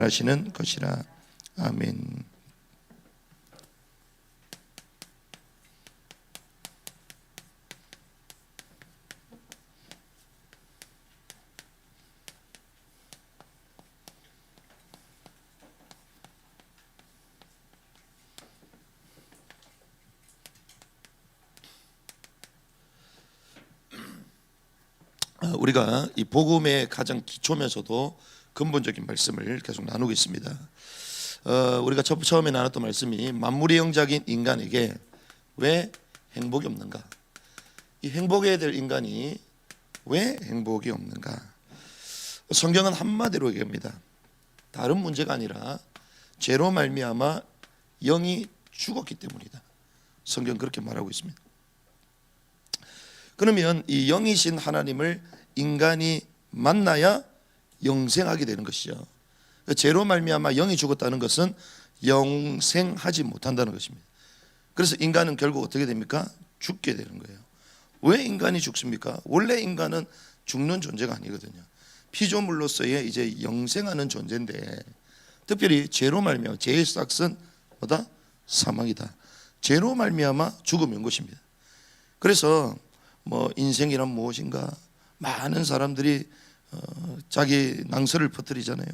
하시는 것이라. 아멘. 우리가 이 복음의 가장 기초면서도 근본적인 말씀을 계속 나누고 있습니다. 우리가 처음에 나눴던 말씀이 만물의 영작인 인간에게 왜 행복이 없는가? 이 행복해야 될 인간이 왜 행복이 없는가? 성경은 한마디로 얘기합니다. 다른 문제가 아니라 죄로 말미암아 영이 죽었기 때문이다. 성경 그렇게 말하고 있습니다. 그러면 이 영이신 하나님을 인간이 만나야 영생하게 되는 것이죠. 죄로 말미암아 영이 죽었다는 것은 영생하지 못한다는 것입니다. 그래서 인간은 결국 어떻게 됩니까? 죽게 되는 거예요. 왜 인간이 죽습니까? 원래 인간은 죽는 존재가 아니거든요. 피조물로서의 이제 영생하는 존재인데, 특별히 죄로 말미암아, 죄의 싹은 뭐다? 사망이다. 죄로 말미암아 죽음인 것입니다. 그래서 인생이란 무엇인가? 많은 사람들이 자기 낭설을 퍼뜨리잖아요.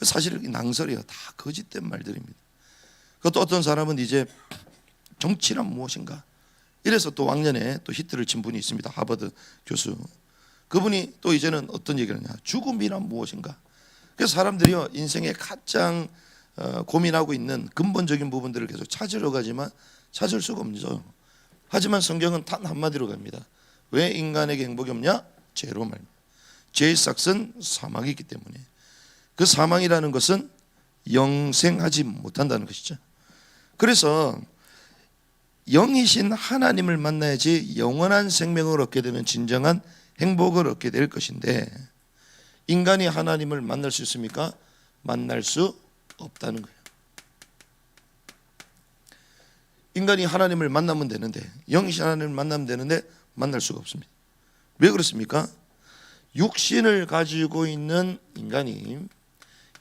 사실 낭설이에요. 다 거짓된 말들입니다. 그것도 어떤 사람은 이제 정치란 무엇인가? 이래서 또 왕년에 또 히트를 친 분이 있습니다. 하버드 교수. 그분이 또 이제는 어떤 얘기를 하냐? 죽음이란 무엇인가? 그래서 사람들이요, 인생에 가장 고민하고 있는 근본적인 부분들을 계속 찾으러 가지만 찾을 수가 없죠. 하지만 성경은 단 한마디로 갑니다. 왜 인간에게 행복이 없냐? 죄로 말입니다. 죄의 싹은 사망이기 때문에. 그 사망이라는 것은 영생하지 못한다는 것이죠. 그래서 영이신 하나님을 만나야지 영원한 생명을 얻게 되는 진정한 행복을 얻게 될 것인데, 인간이 하나님을 만날 수 있습니까? 만날 수 없다는 거예요. 인간이 하나님을 만나면 되는데, 영이신 하나님을 만나면 되는데 만날 수가 없습니다. 왜 그렇습니까? 육신을 가지고 있는 인간이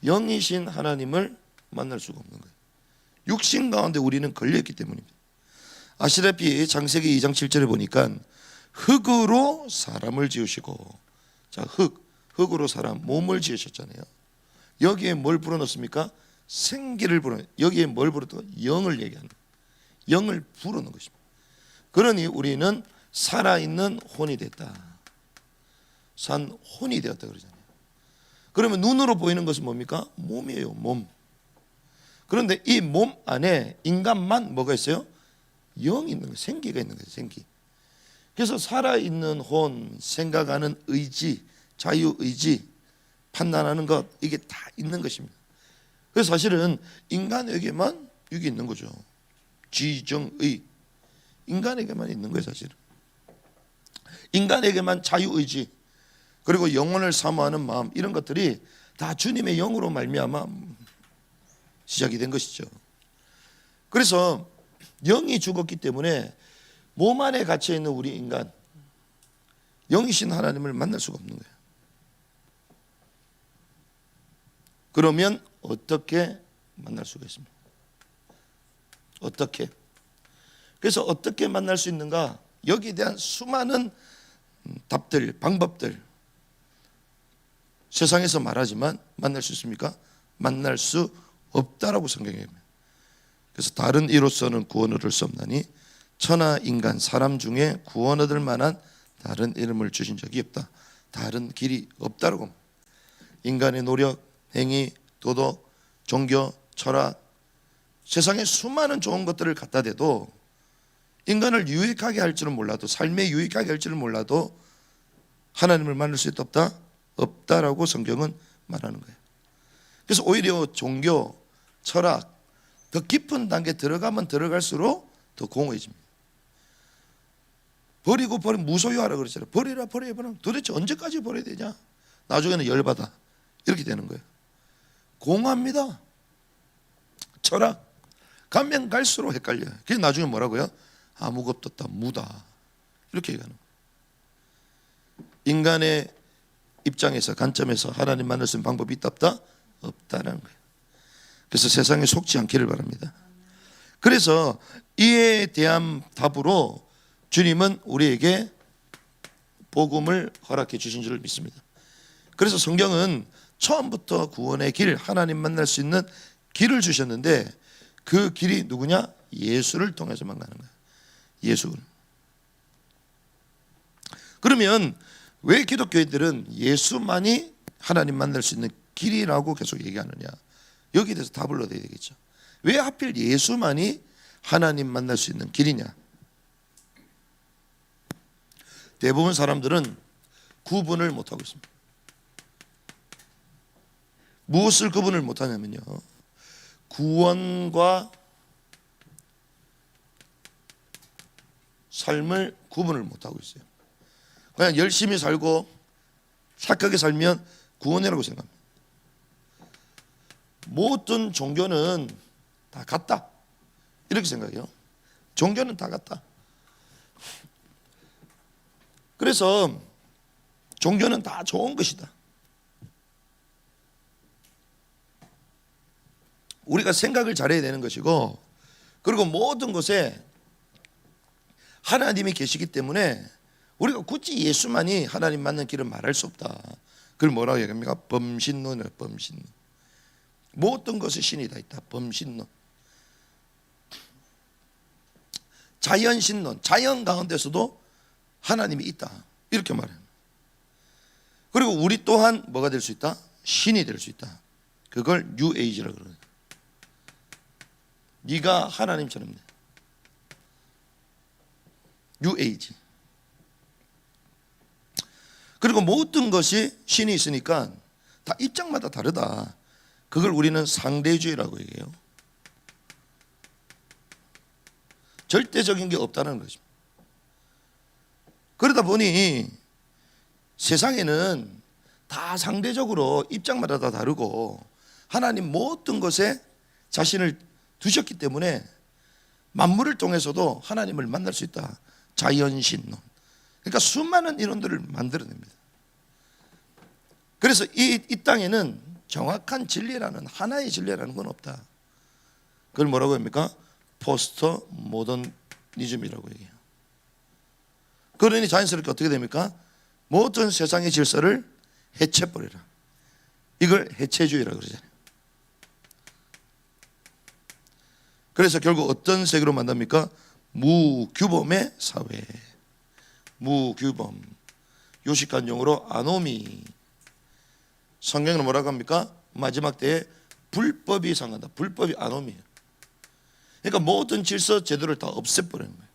영이신 하나님을 만날 수가 없는 거예요. 육신 가운데 우리는 걸려있기 때문입니다. 아시다시피 창세기 2장 7절에 보니까 흙으로 사람을 지으시고, 자, 흙으로 사람, 몸을 지으셨잖아요. 여기에 뭘 불어넣습니까? 생기를 불어넣어요. 여기에 뭘 불어넣어? 영을 얘기하는 거예요. 영을 불어넣는 것입니다. 그러니 우리는 살아있는 혼이 됐다. 산 혼이 되었다 그러잖아요. 그러면 눈으로 보이는 것은 뭡니까? 몸이에요, 몸. 그런데 이 몸 안에 인간만 뭐가 있어요? 영이 있는 거예요. 생기가 있는 거예요, 생기. 그래서 살아있는 혼, 생각하는 의지, 자유의지, 판단하는 것, 이게 다 있는 것입니다. 그래서 사실은 인간에게만 이게 있는 거죠. 지정의. 인간에게만 있는 거예요, 사실은. 인간에게만 자유의지, 그리고 영혼을 사모하는 마음, 이런 것들이 다 주님의 영으로 말미암아 시작이 된 것이죠. 그래서 영이 죽었기 때문에 몸 안에 갇혀 있는 우리 인간, 영이신 하나님을 만날 수가 없는 거예요. 그러면 어떻게 만날 수가 있습니까? 어떻게? 그래서 어떻게 만날 수 있는가? 여기에 대한 수많은 답들, 방법들, 세상에서 말하지만 만날 수 있습니까? 만날 수 없다라고 성경에 합니다. 그래서 다른 이로서는 구원 얻을 수 없나니 천하 인간 사람 중에 구원 얻을 만한 다른 이름을 주신 적이 없다. 다른 길이 없다라고 합니다. 인간의 노력, 행위, 도덕, 종교, 철학, 세상에 수많은 좋은 것들을 갖다 대도 인간을 유익하게 할 줄은 몰라도, 삶에 유익하게 할 줄은 몰라도 하나님을 만날 수 없다? 없다라고 성경은 말하는 거예요. 그래서 오히려 종교, 철학, 더 깊은 단계 들어가면 들어갈수록 더 공허해집니다. 버리고 무소유하라 그러잖아요. 버리라. 도대체 언제까지 버려야 되냐? 나중에는 열받아. 이렇게 되는 거예요. 공허합니다. 철학 가면 갈수록 헷갈려요. 그래서 나중에 뭐라고요? 아무것도 없다, 무다, 이렇게 얘기하는 거예요. 인간의 입장에서, 관점에서 하나님 만날 수 있는 방법이 있다 없다? 없다는 거예요. 그래서 세상에 속지 않기를 바랍니다. 그래서 이에 대한 답으로 주님은 우리에게 복음을 허락해 주신 줄 믿습니다. 그래서 성경은 처음부터 구원의 길, 하나님 만날 수 있는 길을 주셨는데 그 길이 누구냐? 예수를 통해서만 가는 거예요. 예수. 그러면 왜 기독교인들은 예수만이 하나님 만날 수 있는 길이라고 계속 얘기하느냐? 여기에 대해서 답을 얻어야 되겠죠. 왜 하필 예수만이 하나님 만날 수 있는 길이냐? 대부분 사람들은 구분을 못하고 있습니다. 무엇을 구분을 못하냐면요, 구원과 삶을 구분을 못하고 있어요. 그냥 열심히 살고 착하게 살면 구원이라고 생각합니다. 모든 종교는 다 같다 이렇게 생각해요. 종교는 다 같다. 그래서 종교는 다 좋은 것이다. 우리가 생각을 잘해야 되는 것이고, 그리고 모든 것에 하나님이 계시기 때문에 우리가 굳이 예수만이 하나님 맞는 길을 말할 수 없다. 그걸 뭐라고 얘기합니까? 범신론이에요. 범신론. 모든 것에 신이 다 있다. 범신론. 자연신론. 자연 가운데서도 하나님이 있다. 이렇게 말해요. 그리고 우리 또한 뭐가 될 수 있다? 신이 될 수 있다. 그걸 뉴에이지라고 그러는. 네가 하나님처럼 돼. 뉴에이지. 그리고 모든 것이 신이 있으니까 다 입장마다 다르다. 그걸 우리는 상대주의라고 얘기해요. 절대적인 게 없다는 것입니다. 그러다 보니 세상에는 다 상대적으로 입장마다 다 다르고 하나님 모든 것에 자신을 두셨기 때문에 만물을 통해서도 하나님을 만날 수 있다. 자연신론. 그러니까 수많은 이론들을 만들어냅니다. 그래서 이 땅에는 정확한 진리라는, 하나의 진리라는 건 없다. 그걸 뭐라고 합니까? 포스트 모더니즘이라고 얘기해요. 그러니 자연스럽게 어떻게 됩니까? 모든 세상의 질서를 해체버리라. 이걸 해체주의라고 그러잖아요. 그래서 결국 어떤 세계로 만납니까? 무규범의 사회. 무규범. 요식한 용어로 아노미. 성경은 뭐라고 합니까? 마지막 때에 불법이 상한다. 불법이 아노미예요. 그러니까 모든 질서 제도를 다 없애버리는 거예요.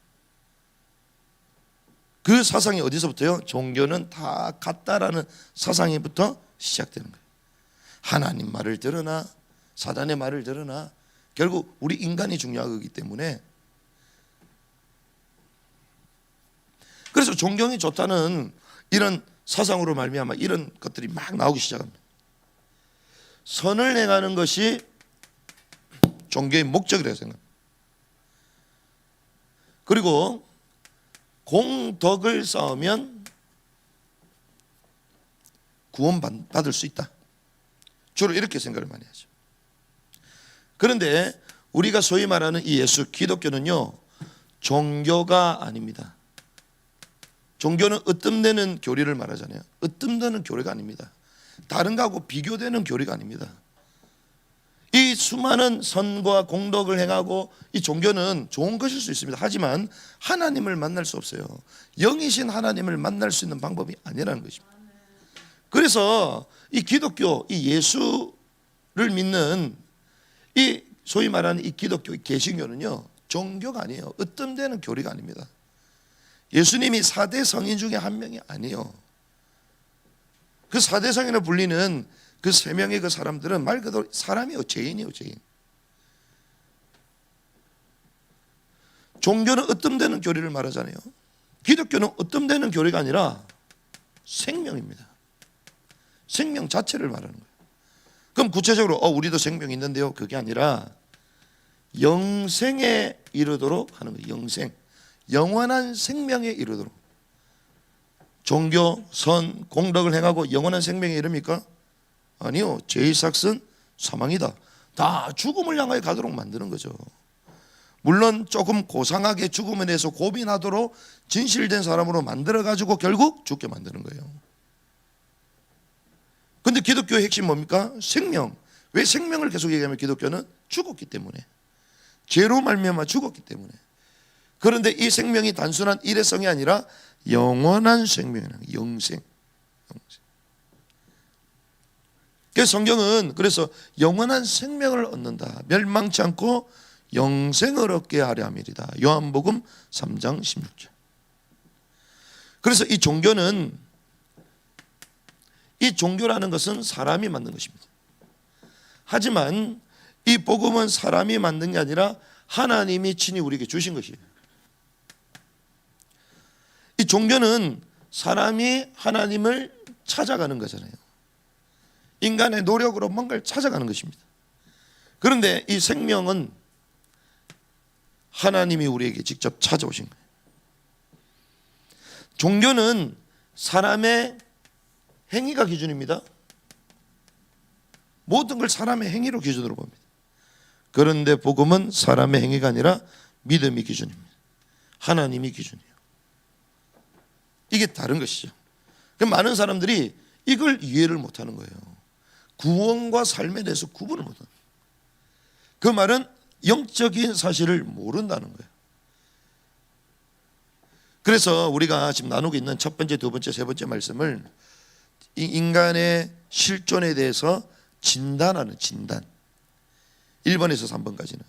그 사상이 어디서부터요? 종교는 다 같다라는 사상이부터 시작되는 거예요. 하나님 말을 들으나 사단의 말을 들으나 결국 우리 인간이 중요하기 때문에, 그래서 존경이 좋다는 이런 사상으로 말미암아 이런 것들이 막 나오기 시작합니다. 선을 행하는 것이 종교의 목적이라고 생각합니다. 그리고 공덕을 쌓으면 구원받을 수 있다. 주로 이렇게 생각을 많이 하죠. 그런데 우리가 소위 말하는 이 예수 기독교는요, 종교가 아닙니다. 종교는 으뜸되는 교리를 말하잖아요. 으뜸되는 교리가 아닙니다. 다른 거하고 비교되는 교리가 아닙니다. 이 수많은 선과 공덕을 행하고 이 종교는 좋은 것일 수 있습니다. 하지만 하나님을 만날 수 없어요. 영이신 하나님을 만날 수 있는 방법이 아니라는 것입니다. 그래서 이 기독교, 이 예수를 믿는 이 소위 말하는 이 기독교, 이 개신교는요, 종교가 아니에요. 으뜸되는 교리가 아닙니다. 예수님이 4대 성인 중에 한 명이 아니에요. 그 4대 성인으로 불리는 그 3명의 그 사람들은 말 그대로 사람이에요. 죄인이에요. 죄인. 종교는 으뜸되는 교리를 말하잖아요. 기독교는 으뜸되는 교리가 아니라 생명입니다. 생명 자체를 말하는 거예요. 그럼 구체적으로 우리도 생명이 있는데요, 그게 아니라 영생에 이르도록 하는 거예요. 영생. 영원한 생명에 이르도록. 종교, 선, 공덕을 행하고 영원한 생명에 이릅니까? 아니요. 죄의 삭은 사망이다. 다 죽음을 향하여 가도록 만드는 거죠. 물론 조금 고상하게 죽음에 대해서 고민하도록 진실된 사람으로 만들어가지고 결국 죽게 만드는 거예요. 근데 기독교의 핵심 뭡니까? 생명. 왜 생명을 계속 얘기하면 기독교는 죽었기 때문에, 죄로 말미암아 죽었기 때문에. 그런데 이 생명이 단순한 일회성이 아니라 영원한 생명이라는 거예요. 영생. 그래서 성경은 그래서 영원한 생명을 얻는다, 멸망치 않고 영생을 얻게 하려 함이리다. 요한복음 3장 16절. 그래서 이 종교라는 것은 사람이 만든 것입니다. 하지만 이 복음은 사람이 만든 게 아니라 하나님이 친히 우리에게 주신 것이에요. 이 종교는 사람이 하나님을 찾아가는 거잖아요. 인간의 노력으로 뭔가를 찾아가는 것입니다. 그런데 이 생명은 하나님이 우리에게 직접 찾아오신 거예요. 종교는 사람의 행위가 기준입니다. 모든 걸 사람의 행위로 기준으로 봅니다. 그런데 복음은 사람의 행위가 아니라 믿음이 기준입니다. 하나님이 기준이에요. 이게 다른 것이죠. 많은 사람들이 이걸 이해를 못하는 거예요. 구원과 삶에 대해서 구분을 못하는 거예요. 그 말은 영적인 사실을 모른다는 거예요. 그래서 우리가 지금 나누고 있는 첫 번째, 두 번째, 세 번째 말씀을 이 인간의 실존에 대해서 진단하는 진단, 1번에서 3번까지는.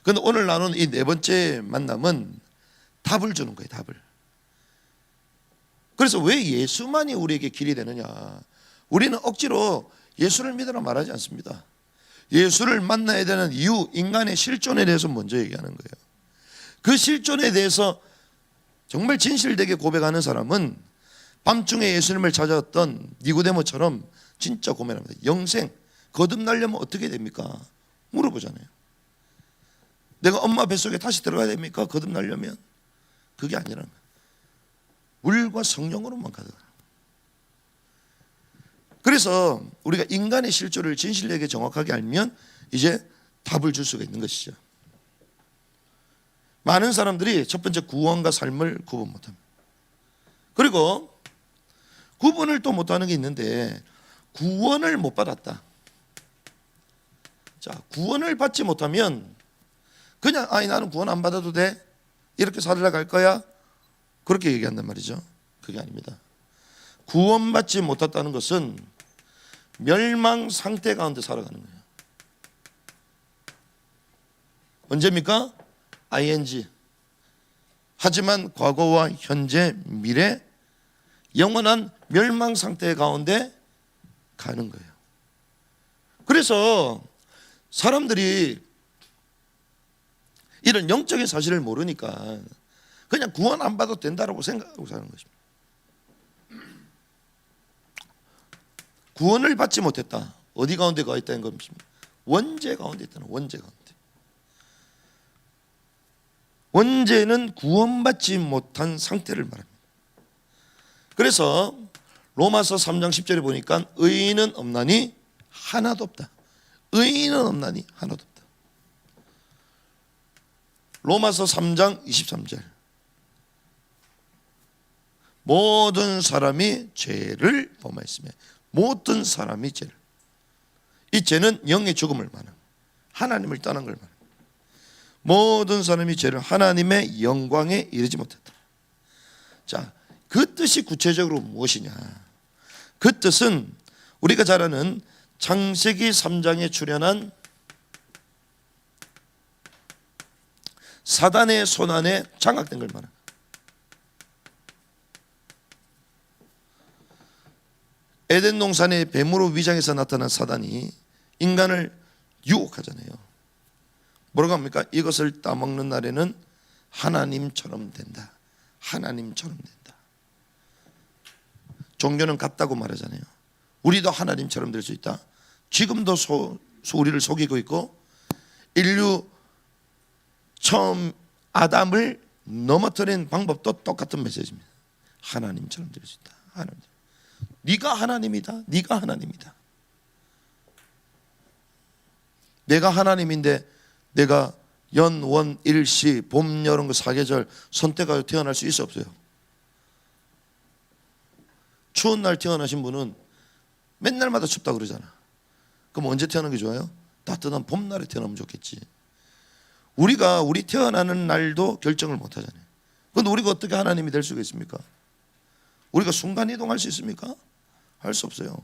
그런데 오늘 나눈 이 네 번째 만남은 답을 주는 거예요. 답을. 그래서 왜 예수만이 우리에게 길이 되느냐, 우리는 억지로 예수를 믿으라 말하지 않습니다. 예수를 만나야 되는 이유, 인간의 실존에 대해서 먼저 얘기하는 거예요. 그 실존에 대해서 정말 진실되게 고백하는 사람은 밤중에 예수님을 찾아왔던 니고데모처럼 진짜 고민합니다. 영생, 거듭나려면 어떻게 됩니까? 물어보잖아요. 내가 엄마 뱃속에 다시 들어가야 됩니까? 거듭나려면? 그게 아니라는 거예요. 물과 성령으로만 가득. 그래서 우리가 인간의 실존을 진실되게 정확하게 알면 이제 답을 줄 수가 있는 것이죠. 많은 사람들이 첫 번째 구원과 삶을 구분 못합니다. 그리고 구분을 또 못하는 게 있는데, 구원을 못 받았다. 자, 구원을 받지 못하면 그냥 나는 구원 안 받아도 돼, 이렇게 살아갈 거야, 그렇게 얘기한단 말이죠. 그게 아닙니다. 구원받지 못했다는 것은 멸망 상태 가운데 살아가는 거예요. 언제입니까? ing. 하지만 과거와 현재, 미래, 영원한 멸망 상태 가운데 가는 거예요. 그래서 사람들이 이런 영적인 사실을 모르니까 그냥 구원 안 받아도 된다고 생각하고 사는 것입니다. 구원을 받지 못했다. 어디 가운데 가 있다는 것입니다. 원죄 가운데 있다는, 원죄 가운데. 원죄는 구원받지 못한 상태를 말합니다. 그래서 로마서 3장 10절에 보니까 의인은 없나니 하나도 없다. 의인은 없나니 하나도 없다. 로마서 3장 23절. 모든 사람이 죄를 범하였으며, 모든 사람이 죄를. 이 죄는 영의 죽음을 말하는, 하나님을 떠난 걸 말합니다. 모든 사람이 죄를 하나님의 영광에 이르지 못했다. 자, 그 뜻이 구체적으로 무엇이냐? 그 뜻은 우리가 잘 아는 창세기 3장에 출현한 사단의 손 안에 장악된 걸 말합니다. 에덴 동산의 뱀으로 위장해서 나타난 사단이 인간을 유혹하잖아요. 뭐라고 합니까? 이것을 따먹는 날에는 하나님처럼 된다. 하나님처럼 된다. 종교는 같다고 말하잖아요. 우리도 하나님처럼 될 수 있다. 지금도 우리를 속이고 있고, 인류 처음 아담을 넘어뜨린 방법도 똑같은 메시지입니다. 하나님처럼 될 수 있다. 하나님. 네가 하나님이다. 네가 하나님이다. 내가 하나님인데 내가 연, 원, 일시, 봄, 여름 그 사계절 선택하여 태어날 수 있어 없어요? 추운 날 태어나신 분은 맨날마다 춥다 그러잖아. 그럼 언제 태어나는 게 좋아요? 따뜻한 봄날에 태어나면 좋겠지. 우리가 우리 태어나는 날도 결정을 못 하잖아요. 그런데 우리가 어떻게 하나님이 될 수가 있습니까? 우리가 순간 이동할 수 있습니까? 할 수 없어요.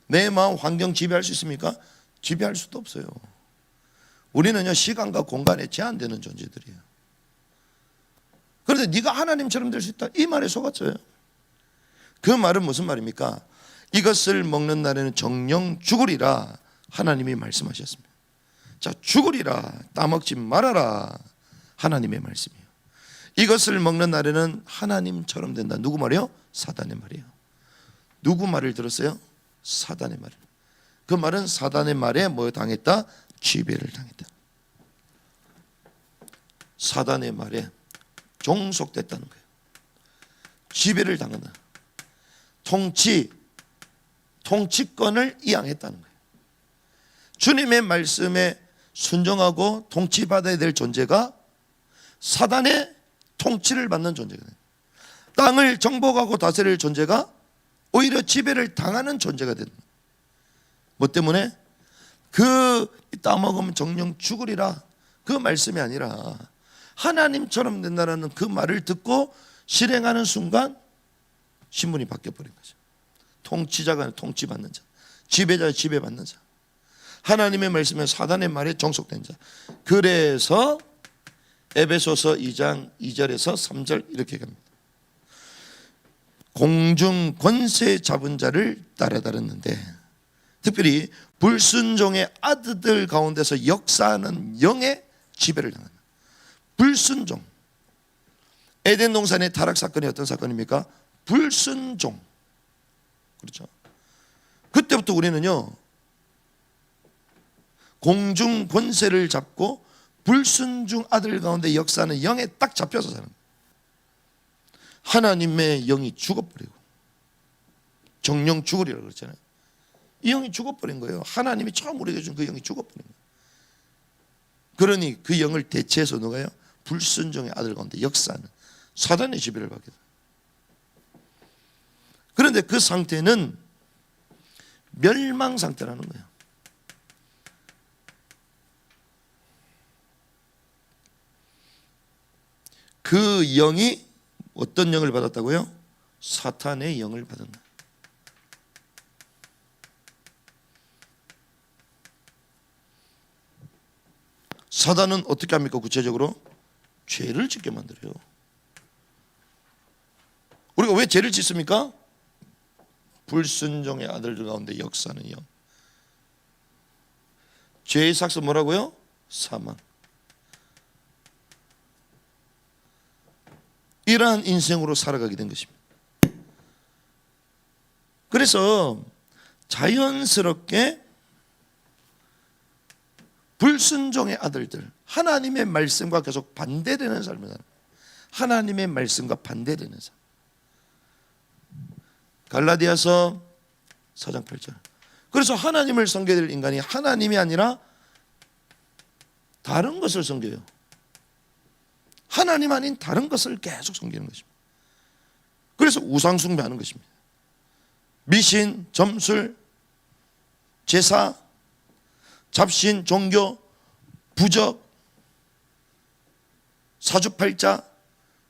내 마음 환경 지배할 수 있습니까? 지배할 수도 없어요. 우리는요, 시간과 공간에 제한되는 존재들이에요. 그런데 네가 하나님처럼 될 수 있다, 이 말에 속았어요. 그 말은 무슨 말입니까? 이것을 먹는 날에는 정령 죽으리라 하나님이 말씀하셨습니다. 자, 죽으리라, 따먹지 말아라, 하나님의 말씀이에요. 이것을 먹는 날에는 하나님처럼 된다. 누구 말이요? 사단의 말이에요. 누구 말을 들었어요? 사단의 말을. 그 말은 사단의 말에 뭐 당했다? 지배를 당했다. 사단의 말에 종속됐다는 거예요. 지배를 당한다. 통치권을 이양했다는 거예요. 주님의 말씀에 순종하고 통치받아야 될 존재가 사단의 통치를 받는 존재가 돼요. 땅을 정복하고 다스릴 존재가 오히려 지배를 당하는 존재가 된다. 뭐 때문에? 그 따먹으면 정령 죽으리라, 그 말씀이 아니라 하나님처럼 된다는 그 말을 듣고 실행하는 순간 신분이 바뀌어버린 거죠. 통치자가 통치받는 자, 지배자가 지배받는 자, 하나님의 말씀에 사단의 말에 종속된 자. 그래서 에베소서 2장 2절에서 3절 이렇게 갑니다. 공중 권세 잡은 자를 따라다녔는데 특별히 불순종의 아들들 가운데서 역사하는 영의 지배를 당한다. 불순종. 에덴 동산의 타락 사건이 어떤 사건입니까? 불순종. 그렇죠. 그때부터 우리는요, 공중 권세를 잡고 불순종 아들 가운데 역사하는 영에 딱 잡혀서 사는 거예요. 하나님의 영이 죽어버리고, 정령 죽으리라고 그랬잖아요. 이 영이 죽어버린 거예요. 하나님이 처음 우리에게 준 그 영이 죽어버린 거예요. 그러니 그 영을 대체해서 누가요? 불순종의 아들 가운데 역사하는 사단의 지배를 받게 돼요. 그런데 그 상태는 멸망 상태라는 거예요. 그 영이 어떤 영을 받았다고요? 사탄의 영을 받은 거예요. 사단은 어떻게 합니까? 구체적으로 죄를 짓게 만들어요. 우리가 왜 죄를 짓습니까? 불순종의 아들들 가운데 역사하는 영. 죄의 삭스 뭐라고요? 사망. 이러한 인생으로 살아가게 된 것입니다. 그래서 자연스럽게 불순종의 아들들, 하나님의 말씀과 계속 반대되는 삶을 살아요. 하나님의 말씀과 반대되는 삶. 갈라디아서 4장 8절. 그래서 하나님을 섬겨야 될 인간이 하나님이 아니라 다른 것을 섬겨요. 하나님 아닌 다른 것을 계속 섬기는 것입니다. 그래서 우상 숭배하는 것입니다. 미신, 점술, 제사, 잡신, 종교, 부적, 사주팔자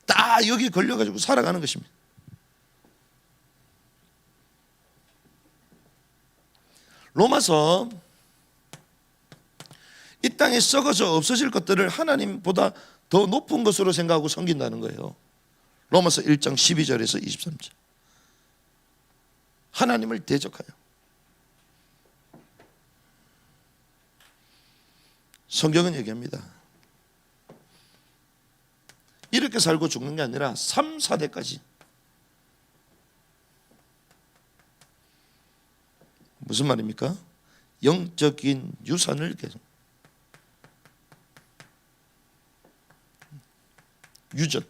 다 여기 걸려가지고 살아가는 것입니다. 로마서 이 땅에 썩어져 없어질 것들을 하나님보다 더 높은 것으로 생각하고 섬긴다는 거예요. 로마서 1장 12절에서 23절. 하나님을 대적하여. 성경은 얘기합니다. 이렇게 살고 죽는 게 아니라 3, 4대까지. 무슨 말입니까? 영적인 유산을 계속 유전,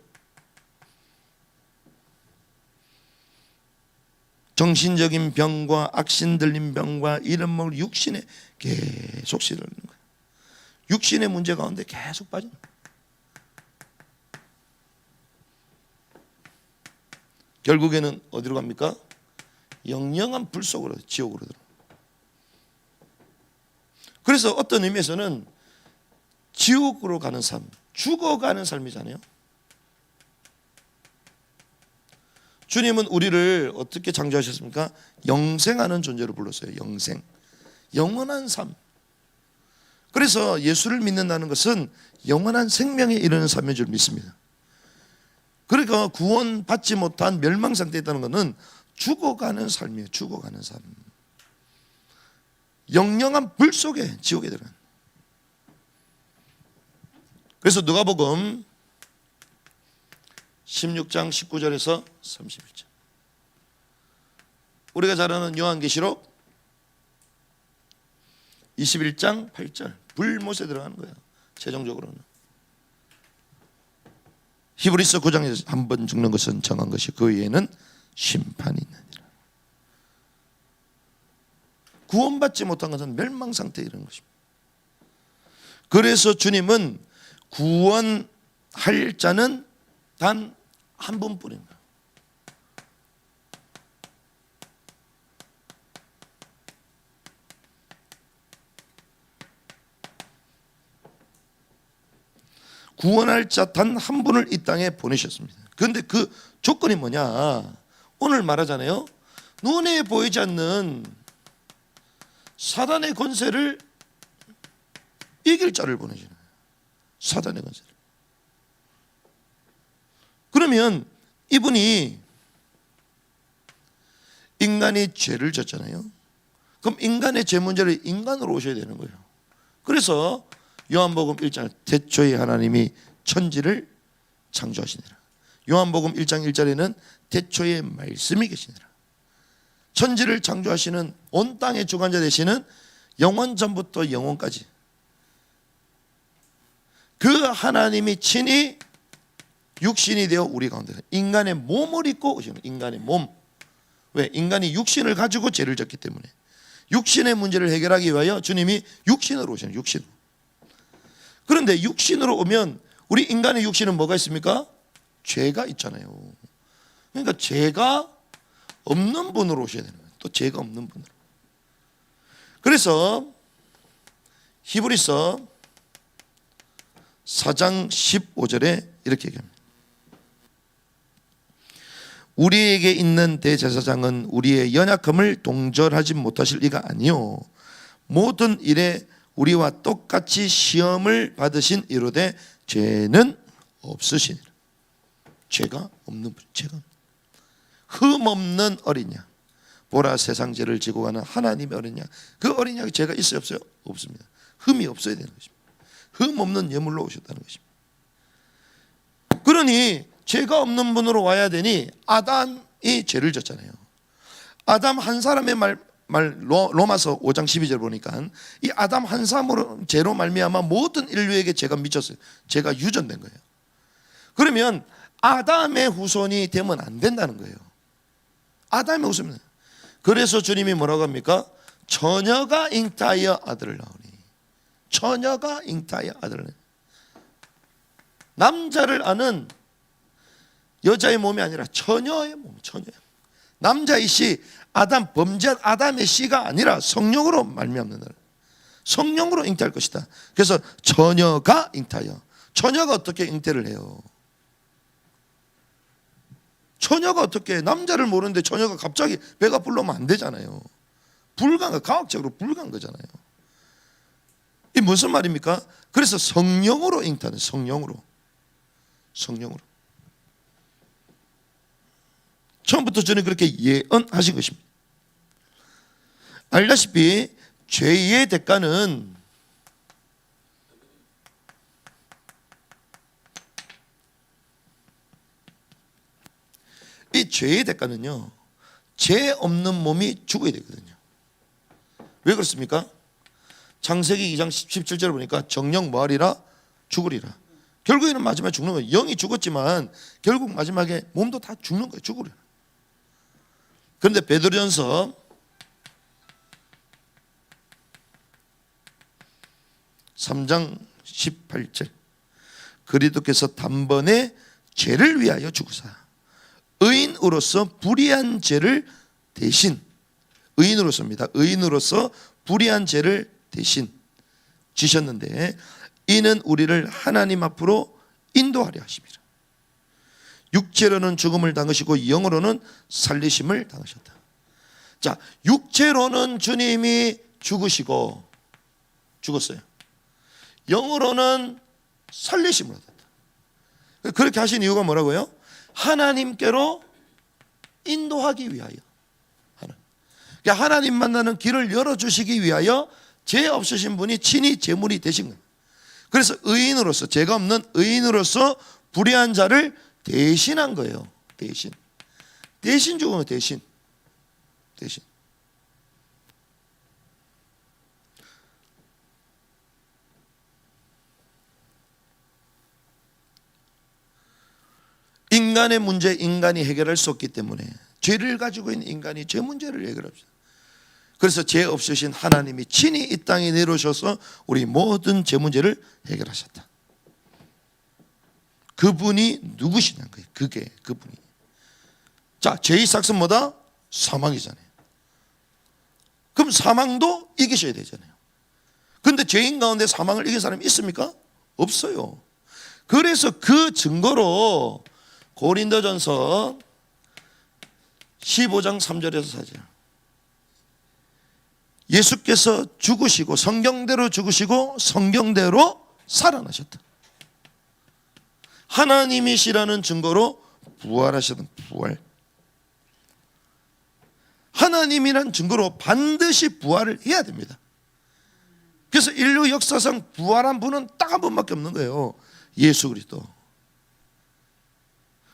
정신적인 병과 악신 들린 병과 이런 뭐 육신에 계속 시달리는 육신의 문제 가운데 계속 빠진 거예요. 결국에는 어디로 갑니까? 영영한 불 속으로, 지옥으로 들어. 그래서 어떤 의미에서는 지옥으로 가는 삶, 죽어가는 삶이잖아요. 주님은 우리를 어떻게 창조하셨습니까? 영생하는 존재로 불렀어요. 영생, 영원한 삶. 그래서 예수를 믿는다는 것은 영원한 생명에 이르는 삶인 줄 믿습니다. 그러니까 구원받지 못한 멸망 상태에 있다는 것은 죽어가는 삶이에요. 죽어가는 삶. 영영한 불 속에 지옥에 들어간. 그래서 누가복음 16장 19절에서 31절, 우리가 잘 아는 요한계시록 21장 8절, 불못에 들어가는 거예요. 최종적으로는 히브리서 9장에서 한 번 죽는 것은 정한 것이 그 위에는 심판이 있느니라. 구원받지 못한 것은 멸망 상태에 이르는 것입니다. 그래서 주님은 구원할 자는 단 한 분뿐입니다. 구원할 자 단 한 분을 이 땅에 보내셨습니다. 그런데 그 조건이 뭐냐? 오늘 말하잖아요. 눈에 보이지 않는 사단의 권세를 이길 자를 보내시는 거예요. 사단의 권세를. 그러면 이분이 인간이 죄를 졌잖아요. 그럼 인간의 죄 문제를 인간으로 오셔야 되는 거예요. 그래서 요한복음 1장, 태초에 하나님이 천지를 창조하시니라. 요한복음 1장 1절에는 태초에 말씀이 계시니라. 천지를 창조하시는 온 땅의 주관자 되시는 영원 전부터 영원까지 그 하나님이 친히 육신이 되어 우리 가운데 인간의 몸을 입고 오시는, 인간의 몸. 왜? 인간이 육신을 가지고 죄를 졌기 때문에 육신의 문제를 해결하기 위하여 주님이 육신으로 오시는, 육신. 그런데 육신으로 오면 우리 인간의 육신은 뭐가 있습니까? 죄가 있잖아요. 그러니까 죄가 없는 분으로 오셔야 되는 거예요. 또 죄가 없는 분으로. 그래서 히브리서 4장 15절에 이렇게 얘기합니다. 우리에게 있는 대제사장은 우리의 연약함을 동절하지 못하실 이가 아니요 모든 일에 우리와 똑같이 시험을 받으신 이로되 죄는 없으시니라. 죄가 없는 분, 죄가 흠 없는 어린 양. 보라, 세상 죄를 지고 가는 하나님의 어린 양. 그 어린 양이 죄가 있어요, 없어요? 없습니다. 흠이 없어야 되는 것입니다. 흠 없는 예물로 오셨다는 것입니다. 그러니 죄가 없는 분으로 와야 되니 아담이 죄를 졌잖아요. 아담 한 사람의 로마서 5장 12절 보니까 이 아담 한 사람으로 죄로 말미암아 모든 인류에게 죄가 미쳤어요. 죄가 유전된 거예요. 그러면 아담의 후손이 되면 안 된다는 거예요. 아담의 후손이. 그래서 주님이 뭐라고 합니까? 처녀가 잉타하여 아들을 낳으니. 처녀가 잉타하여 아들을 낳으니. 남자를 아는 여자의 몸이 아니라 처녀의 몸, 처녀. 남자의 씨, 아담, 범죄한 아담의 씨가 아니라 성령으로 말미암는다. 성령으로 잉태할 것이다. 그래서 처녀가 잉타하여. 처녀가 어떻게 잉태를 해요? 처녀가 어떻게, 남자를 모르는데 처녀가 갑자기 배가 불러오면 안 되잖아요. 불가능, 과학적으로 불가능한 거잖아요. 이 무슨 말입니까? 그래서 성령으로 잉타하는, 성령으로. 성령으로. 처음부터 저는 그렇게 예언하신 것입니다. 알다시피 죄의 대가는 이 죄의 대가는요, 죄 없는 몸이 죽어야 되거든요. 왜 그렇습니까? 창세기 2장 17절 보니까 정령 뭐하리라? 죽으리라. 결국에는 마지막에 죽는 거예요. 영이 죽었지만 결국 마지막에 몸도 다 죽는 거예요. 죽으리라. 그런데 베드로전서 3장 18절 그리스도께서 단번에 죄를 위하여 죽으사 의인으로서 불의한 죄를 대신 의인으로서입니다. 의인으로서 불의한 죄를 대신 지셨는데 이는 우리를 하나님 앞으로 인도하려 하심이라. 육체로는 죽음을 당하시고 영으로는 살리심을 당하셨다. 자, 육체로는 주님이 죽으시고 죽었어요. 영으로는 살리심을 얻었다. 그렇게 하신 이유가 뭐라고요? 하나님께로 인도하기 위하여. 그러니까 하나님 만나는 길을 열어주시기 위하여 죄 없으신 분이 친히 제물이 되신 거예요. 그래서 의인으로서, 죄가 없는 의인으로서 불의한 자를 대신한 거예요. 대신 죽은 거예요. 대신. 인간의 문제, 인간이 해결할 수 없기 때문에 죄를 가지고 있는 인간이 죄 문제를 해결합니다. 그래서 죄 없으신 하나님이 친히 이 땅에 내려오셔서 우리 모든 죄 문제를 해결하셨다. 그분이 누구시냐는 거예요. 그분이. 자, 죄의 삭은 뭐다? 사망이잖아요. 그럼 사망도 이기셔야 되잖아요. 그런데 죄인 가운데 사망을 이긴 사람이 있습니까? 없어요. 그래서 그 증거로 고린도전서 15장 3절에서 4절 예수께서 죽으시고 성경대로 죽으시고 성경대로 살아나셨다. 하나님이시라는 증거로 부활하셨던 부활. 하나님이란 증거로 반드시 부활을 해야 됩니다. 그래서 인류 역사상 부활한 분은 딱 한 분밖에 없는 거예요. 예수 그리스도.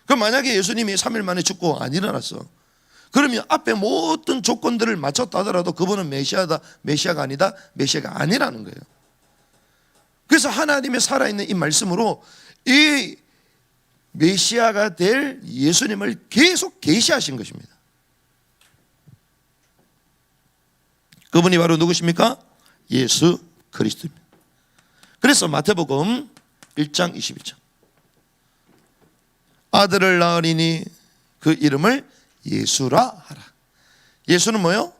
그럼 만약에 예수님이 3일 만에 죽고 안 일어났어. 그러면 앞에 모든 조건들을 맞췄다 하더라도 그분은 메시아가 아니라는 거예요. 그래서 하나님의 살아있는 이 말씀으로 이 메시아가 될 예수님을 계속 계시하신 것입니다. 그분이 바로 누구십니까? 예수 그리스도입니다. 그래서 마태복음 1장 21절 아들을 낳으리니 그 이름을 예수라 하라. 예수는 뭐요?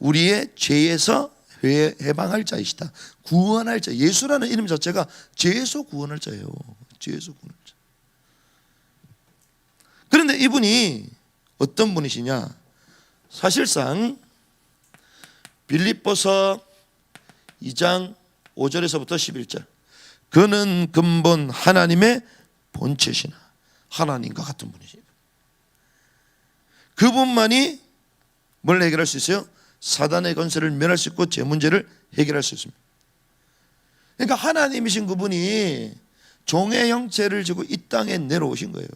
우리의 죄에서 해방할 자이시다. 구원할 자. 예수라는 이름 자체가 죄에서 구원할 자예요. 죄에서 구원할 자. 그런데 이분이 어떤 분이시냐? 사실상 빌립보서 2장 5절에서부터 11절 그는 근본 하나님의 본체시나 하나님과 같은 분이시. 그분만이 뭘 해결할 수 있어요? 사단의 권세를 멸할 수 있고 죄 문제를 해결할 수 있습니다. 그러니까 하나님이신 그분이 종의 형체를 지고 이 땅에 내려오신 거예요.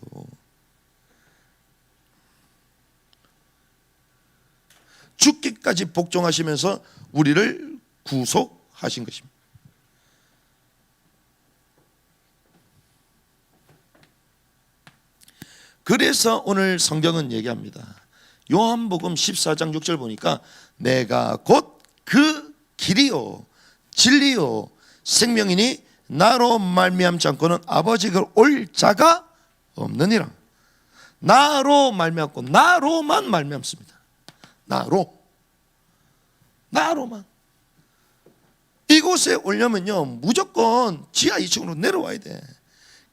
죽기까지 복종하시면서 우리를 구속하신 것입니다. 그래서 오늘 성경은 얘기합니다. 요한복음 14장 6절 보니까 내가 곧 그 길이요 진리요 생명이니 나로 말미암지 않고는 아버지가 올 자가 없느니라. 나로 말미암고 나로만 말미암습니다. 나로만. 이곳에 오려면요 무조건 지하 2층으로 내려와야 돼.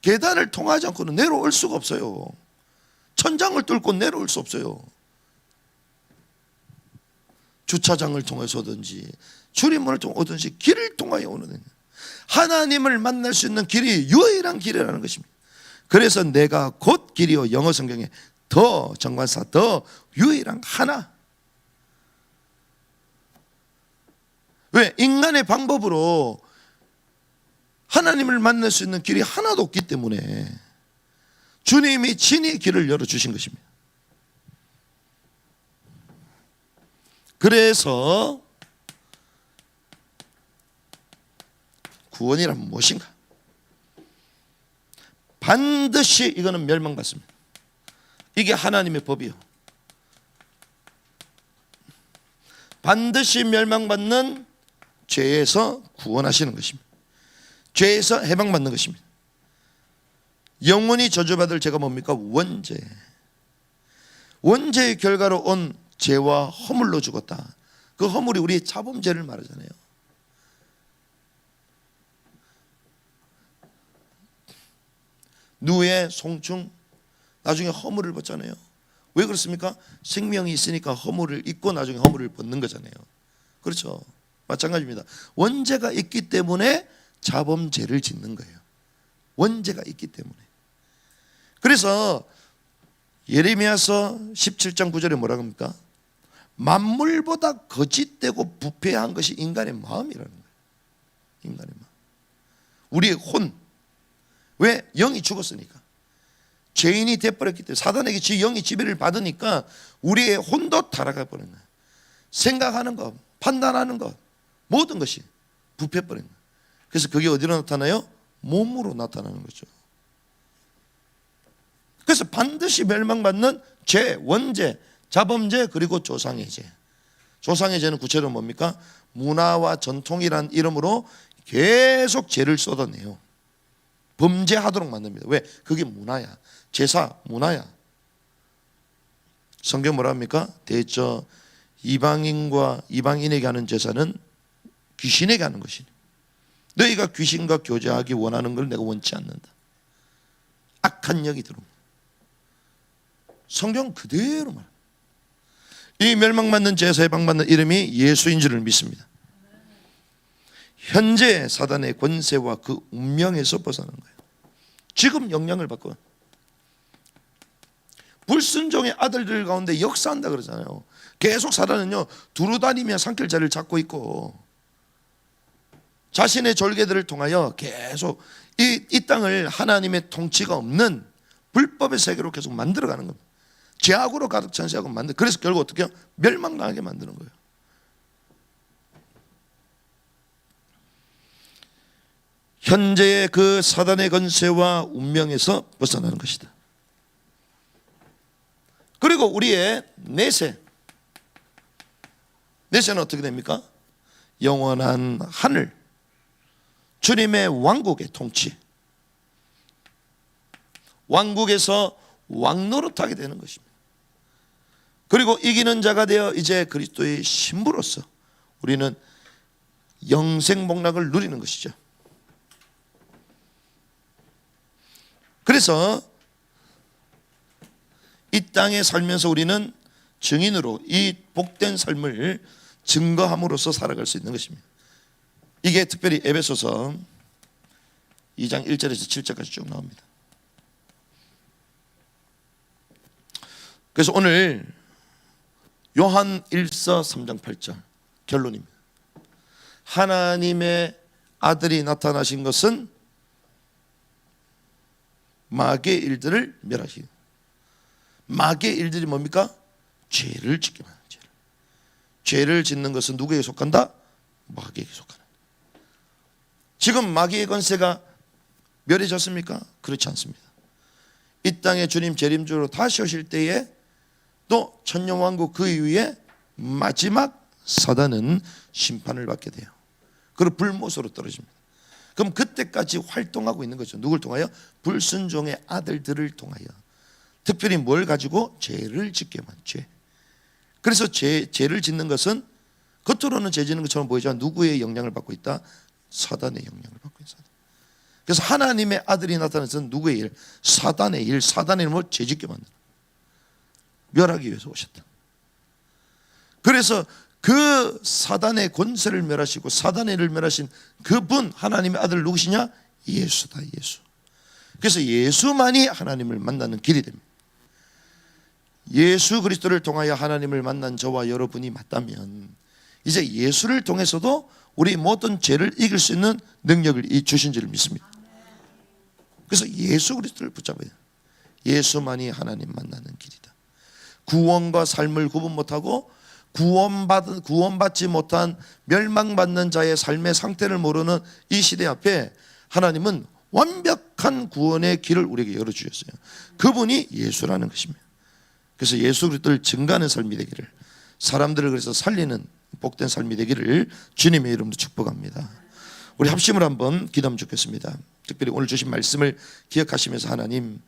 계단을 통하지 않고는 내려올 수가 없어요. 천장을 뚫고 내려올 수 없어요. 주차장을 통해서 오든지 출입문을 통해 오든지 길을 통하여 오는 하나님을 만날 수 있는 길이 유일한 길이라는 것입니다. 그래서 내가 곧 길이요 영어 성경에 더 정관사 더 유일한 하나. 왜? 인간의 방법으로 하나님을 만날 수 있는 길이 하나도 없기 때문에 주님이 친히 길을 열어주신 것입니다. 그래서 구원이란 무엇인가? 반드시 이거는 멸망받습니다. 이게 하나님의 법이요. 반드시 멸망받는 죄에서 구원하시는 것입니다. 죄에서 해방받는 것입니다. 영원히 저주받을 죄가 뭡니까? 원죄. 원죄의 결과로 온 죄와 허물로 죽었다. 그 허물이 우리의 자범죄를 말하잖아요. 누에, 송충, 나중에 허물을 벗잖아요. 왜 그렇습니까? 생명이 있으니까 허물을 입고 나중에 허물을 벗는 거잖아요. 그렇죠? 마찬가지입니다. 원죄가 있기 때문에 자범죄를 짓는 거예요. 원죄가 있기 때문에. 그래서 예레미야서 17장 9절에 뭐라고 합니까? 만물보다 거짓되고 부패한 것이 인간의 마음이라는 거예요. 인간의 마음. 우리의 혼. 왜? 영이 죽었으니까. 죄인이 돼버렸기 때문에 사단에게 영이 지배를 받으니까 우리의 혼도 타락해 버린 거예요. 생각하는 것, 판단하는 것, 모든 것이 부패해버린 거예요. 그래서 그게 어디로 나타나요? 몸으로 나타나는 거죠. 그래서 반드시 멸망받는 죄, 원죄, 자범죄, 그리고 조상의 죄. 조상의 죄는 구체적으로 뭡니까? 문화와 전통이란 이름으로 계속 죄를 쏟아내요. 범죄하도록 만듭니다. 왜? 그게 문화야. 제사, 문화야. 성경 뭐라 합니까? 대저 이방인과 이방인에게 하는 제사는 귀신에게 하는 것이니 너희가 귀신과 교제하기 원하는 걸 내가 원치 않는다. 악한 영이 들어옵니다. 성경 그대로 말합니다. 이 멸망받는 제사에 해방받는 이름이 예수인 줄을 믿습니다. 현재 사단의 권세와 그 운명에서 벗어나는 거예요. 지금 영향을 받고 불순종의 아들들 가운데 역사한다 그러잖아요. 계속 사단은요 두루다니며 산길자를 잡고 있고 자신의 졸개들을 통하여 계속 이 땅을 하나님의 통치가 없는 불법의 세계로 계속 만들어가는 겁니다. 죄악으로 가득 찬 세상을 만들. 그래서 결국 어떻게 해요? 멸망당하게 만드는 거예요. 현재의 그 사단의 권세와 운명에서 벗어나는 것이다. 그리고 우리의 내세. 내세는 어떻게 됩니까? 영원한 하늘, 주님의 왕국의 통치. 왕국에서 왕노릇하게 되는 것입니다. 그리고 이기는 자가 되어 이제 그리스도의 신부로서 우리는 영생복락을 누리는 것이죠. 그래서 이 땅에 살면서 우리는 증인으로 이 복된 삶을 증거함으로써 살아갈 수 있는 것입니다. 이게 특별히 에베소서 2장 1절에서 7절까지 쭉 나옵니다. 그래서 오늘 요한 1서 3장 8절 결론입니다. 하나님의 아들이 나타나신 것은 마귀의 일들을 멸하시고, 마귀의 일들이 뭡니까? 죄를 짓게 만드는 죄를 짓는 것은 누구에게 속한다? 마귀에게 속하는. 지금 마귀의 권세가 멸해졌습니까? 그렇지 않습니다. 이 땅에 주님 재림주로 다시 오실 때에 또 천년왕국 그 이후에 마지막 사단은 심판을 받게 돼요. 그리고 불못으로 떨어집니다. 그럼 그때까지 활동하고 있는 거죠. 누굴 통하여? 불순종의 아들들을 통하여. 특별히 뭘 가지고? 죄를 짓게 만 죄. 그래서 죄를 짓는 것은 겉으로는 죄 짓는 것처럼 보이지만 누구의 영향을 받고 있다? 사단의 영향을 받고 있다. 그래서 하나님의 아들이 나타나서 누구의 일? 사단의 일. 사단의 일을 죄 짓게 만드는, 멸하기 위해서 오셨다. 그래서 그 사단의 권세를 멸하시고 사단의 일을 멸하신 그분, 하나님의 아들 누구시냐? 예수다. 예수. 그래서 예수만이 하나님을 만나는 길이 됩니다. 예수 그리스도를 통하여 하나님을 만난 저와 여러분이 맞다면 이제 예수를 통해서도 우리 모든 죄를 이길 수 있는 능력을 주신 줄을 믿습니다. 그래서 예수 그리스도를 붙잡아야 돼요. 예수만이 하나님 만나는 길이다. 구원과 삶을 구분 못하고 구원받지 못한 멸망받는 자의 삶의 상태를 모르는 이 시대 앞에 하나님은 완벽한 구원의 길을 우리에게 열어주셨어요. 그분이 예수라는 것입니다. 그래서 예수 그리스도를 증거하는 삶이 되기를 사람들을 그래서 살리는 복된 삶이 되기를 주님의 이름으로 축복합니다. 우리 합심을 한번 기도하면 좋겠습니다. 특별히 오늘 주신 말씀을 기억하시면서 하나님,